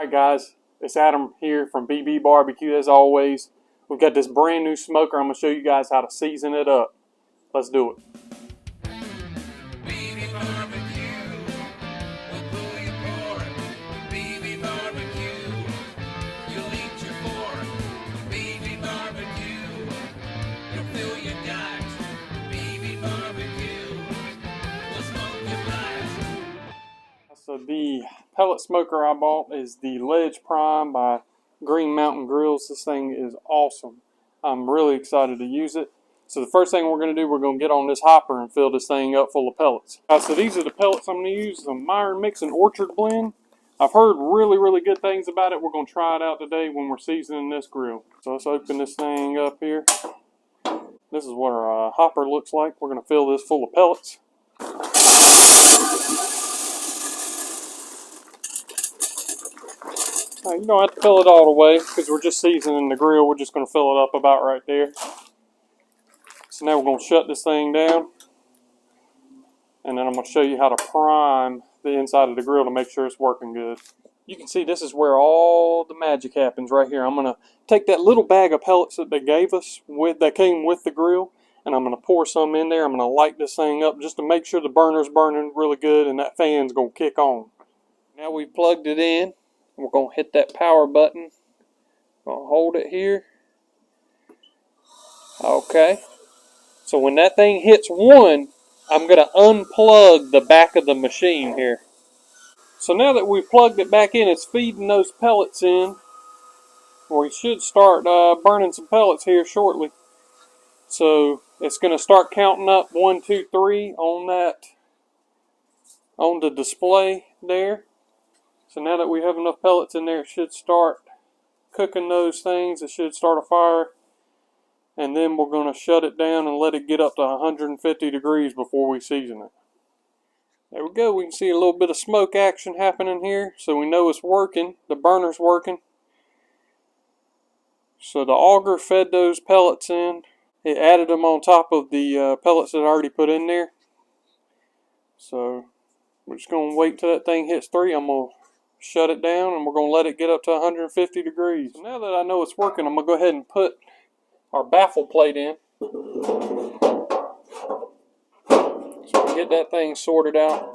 Hi guys, it's Adam here from BB Barbecue as always. We've got this brand new smoker. I'm going to show you guys how to season it up. Let's do it. BB Barbecue, we'll pull your pork. BB Barbecue, you'll eat your fork. BB Barbecue, you'll fill your guts. BB Barbecue, we'll smoke your blast. So the pellet smoker I bought is the Ledge Prime by Green Mountain Grills. This thing is awesome. I'm really excited to use it. So the first thing we're going to do, we're going to get on this hopper and fill this thing up full of pellets. So these are the pellets I'm going to use. The Meyer Mix and Orchard blend. I've heard really good things about it. We're going to try it out today when we're seasoning this grill. So let's open this thing up here. This is what our hopper looks like. We're going to fill this full of pellets. You don't have to fill it all the way because we're just seasoning the grill. We're just going to fill it up about right there. So now we're going to shut this thing down. And then I'm going to show you how to prime the inside of the grill to make sure it's working good. You can see this is where all the magic happens right here. I'm going to take that little bag of pellets that they gave us, that came with the grill, and I'm going to pour some in there. I'm going to light this thing up just to make sure the burner's burning really good and that fan's going to kick on. Now we've plugged it in. We're going to hit that power button. Going to hold it here. Okay. So when that thing hits 1, I'm going to unplug the back of the machine here. So now that we've plugged it back in, it's feeding those pellets in. We should start burning some pellets here shortly. So it's going to start counting up 1, 2, 3 on the display there. So now that we have enough pellets in there, it should start cooking those things. It should start a fire. And then we're going to shut it down and let it get up to 150 degrees before we season it. There we go. We can see a little bit of smoke action happening here. So we know it's working. The burner's working. So the auger fed those pellets in. It added them on top of the pellets that I already put in there. So we're just going to wait till that thing hits 3. I'm going to shut it down and we're going to let it get up to 150 degrees. So now that I know it's working, I'm going to go ahead and put our baffle plate in. So we can get that thing sorted out.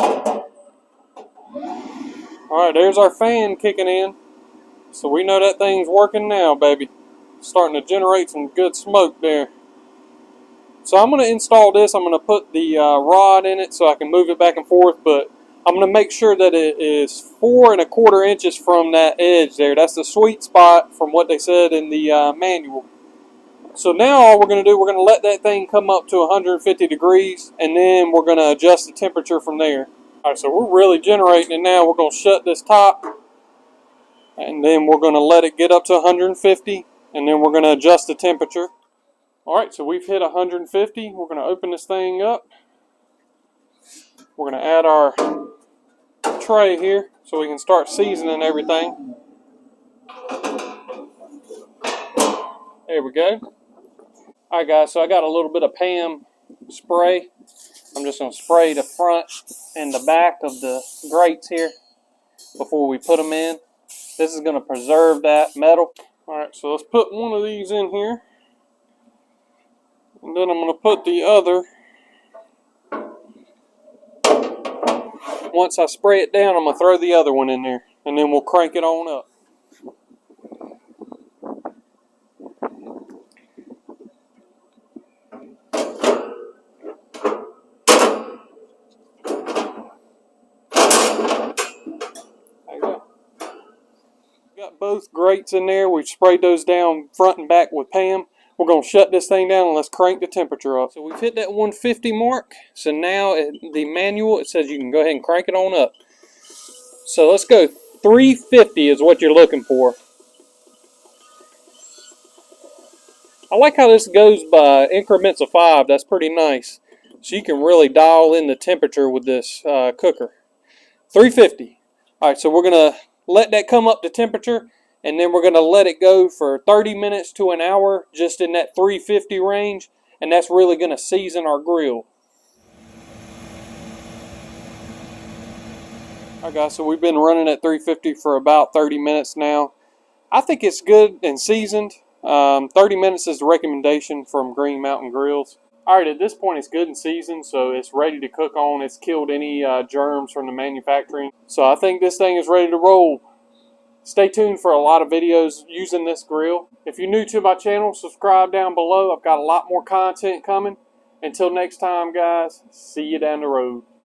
Alright, there's our fan kicking in. So we know that thing's working now, baby. It's starting to generate some good smoke there. So I'm going to install this. I'm going to put the rod in it so I can move it back and forth, but I'm going to make sure that it is 4 1/4 inches from that edge there. That's the sweet spot from what they said in the manual. So now all we're going to do, we're going to let that thing come up to 150 degrees, and then we're going to adjust the temperature from there. Alright, so we're really generating it now. We're going to shut this top, and then we're going to let it get up to 150, and then we're going to adjust the temperature. Alright, so we've hit 150. We're going to open this thing up. We're going to add our tray here so we can start seasoning everything. There we go. Alright guys, so I got a little bit of Pam spray. I'm just going to spray the front and the back of the grates here before we put them in. This is going to preserve that metal. Alright, so let's put one of these in here. And then I'm going to put the other. Once I spray it down, I'm going to throw the other one in there. And then we'll crank it on up. There you go. Got both grates in there. We've sprayed those down front and back with Pam. We're going to shut this thing down and let's crank the temperature up. So we've hit that 150 mark. So now the manual, it says you can go ahead and crank it on up. So let's go. 350 is what you're looking for. I like how this goes by increments of 5. That's pretty nice. So you can really dial in the temperature with this cooker. 350. Alright, so we're going to let that come up to temperature. And then we're going to let it go for 30 minutes to an hour, just in that 350 range. And that's really going to season our grill. Alright guys, so we've been running at 350 for about 30 minutes now. I think it's good and seasoned. 30 minutes is the recommendation from Green Mountain Grills. Alright, at this point it's good and seasoned, so it's ready to cook on. It's killed any germs from the manufacturing. So I think this thing is ready to roll. Stay tuned for a lot of videos using this grill. If you're new to my channel, subscribe down below. I've got a lot more content coming. Until next time, guys, see you down the road.